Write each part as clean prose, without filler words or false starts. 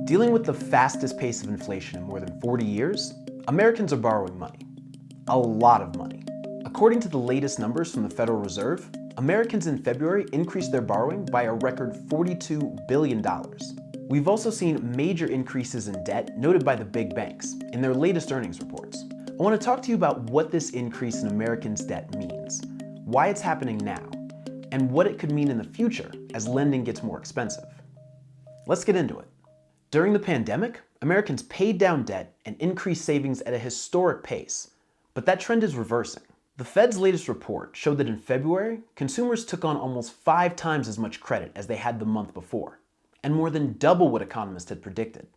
Dealing with the fastest pace of inflation in more than 40 years, Americans are borrowing money. A lot of money. According to the latest numbers from the Federal Reserve, Americans in February increased their borrowing by a record $42 billion. We've also seen major increases in debt noted by the big banks in their latest earnings reports. I want to talk to you about what this increase in Americans' debt means, why it's happening now, and what it could mean in the future as lending gets more expensive. Let's get into it. During the pandemic, Americans paid down debt and increased savings at a historic pace, but that trend is reversing. The Fed's latest report showed that in February, consumers took on almost 5 times as much credit as they had the month before, and more than double what economists had predicted.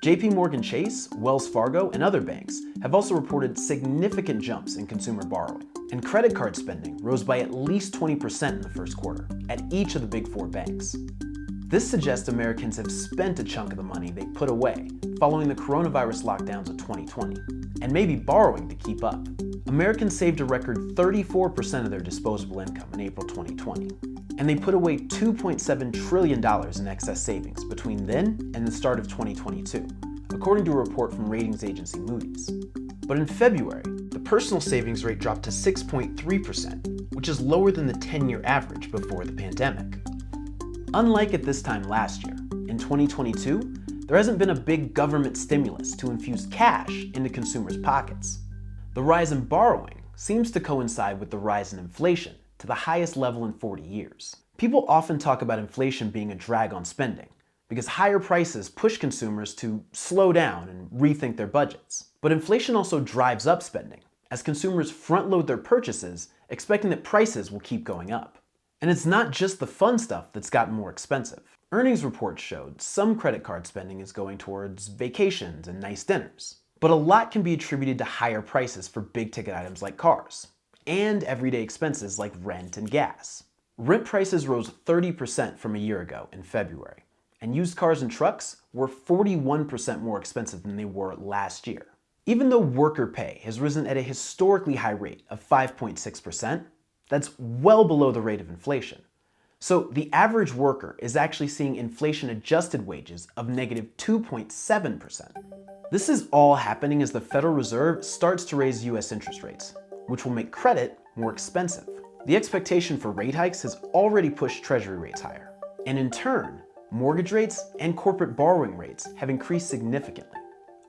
JP Chase, Wells Fargo, and other banks have also reported significant jumps in consumer borrowing, and credit card spending rose by at least 20% in the first quarter at each of the big 4 banks. This suggests Americans have spent a chunk of the money they put away following the coronavirus lockdowns of 2020, and may be borrowing to keep up. Americans saved a record 34% of their disposable income in April 2020, and they put away $2.7 trillion in excess savings between then and the start of 2022, according to a report from ratings agency Moody's. But in February, the personal savings rate dropped to 6.3%, which is lower than the 10-year average before the pandemic. Unlike at this time last year, in 2022, there hasn't been a big government stimulus to infuse cash into consumers' pockets. The rise in borrowing seems to coincide with the rise in inflation to the highest level in 40 years. People often talk about inflation being a drag on spending because higher prices push consumers to slow down and rethink their budgets. But inflation also drives up spending as consumers front-load their purchases, expecting that prices will keep going up. And it's not just the fun stuff that's gotten more expensive. Earnings reports showed some credit card spending is going towards vacations and nice dinners. But a lot can be attributed to higher prices for big-ticket items like cars, and everyday expenses like rent and gas. Rent prices rose 30% from a year ago in February, and used cars and trucks were 41% more expensive than they were last year. Even though worker pay has risen at a historically high rate of 5.6%, that's well below the rate of inflation. So the average worker is actually seeing inflation-adjusted wages of negative 2.7%. This is all happening as the Federal Reserve starts to raise US interest rates, which will make credit more expensive. The expectation for rate hikes has already pushed Treasury rates higher, and in turn, mortgage rates and corporate borrowing rates have increased significantly.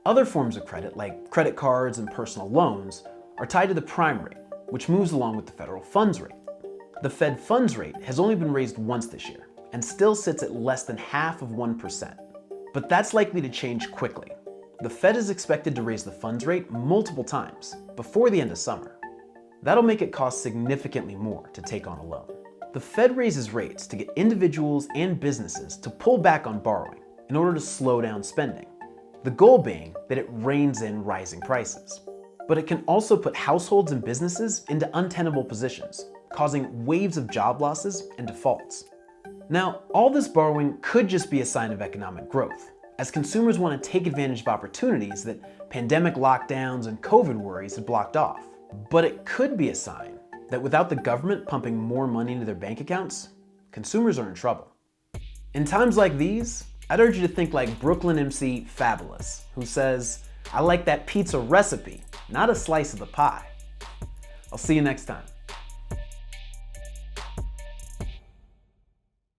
Other forms of credit, like credit cards and personal loans, are tied to the prime rate, which moves along with the federal funds rate. The Fed funds rate has only been raised once this year, and still sits at less than half of 1%. But that's likely to change quickly. The Fed is expected to raise the funds rate multiple times before the end of summer. That'll make it cost significantly more to take on a loan. The Fed raises rates to get individuals and businesses to pull back on borrowing in order to slow down spending, the goal being that it reins in rising prices. But it can also put households and businesses into untenable positions, causing waves of job losses and defaults. Now, all this borrowing could just be a sign of economic growth, as consumers want to take advantage of opportunities that pandemic lockdowns and COVID worries had blocked off. But it could be a sign that without the government pumping more money into their bank accounts, consumers are in trouble. In times like these, I'd urge you to think like Brooklyn MC Fabulous, who says, "I like that pizza recipe, not a slice of the pie." I'll see you next time.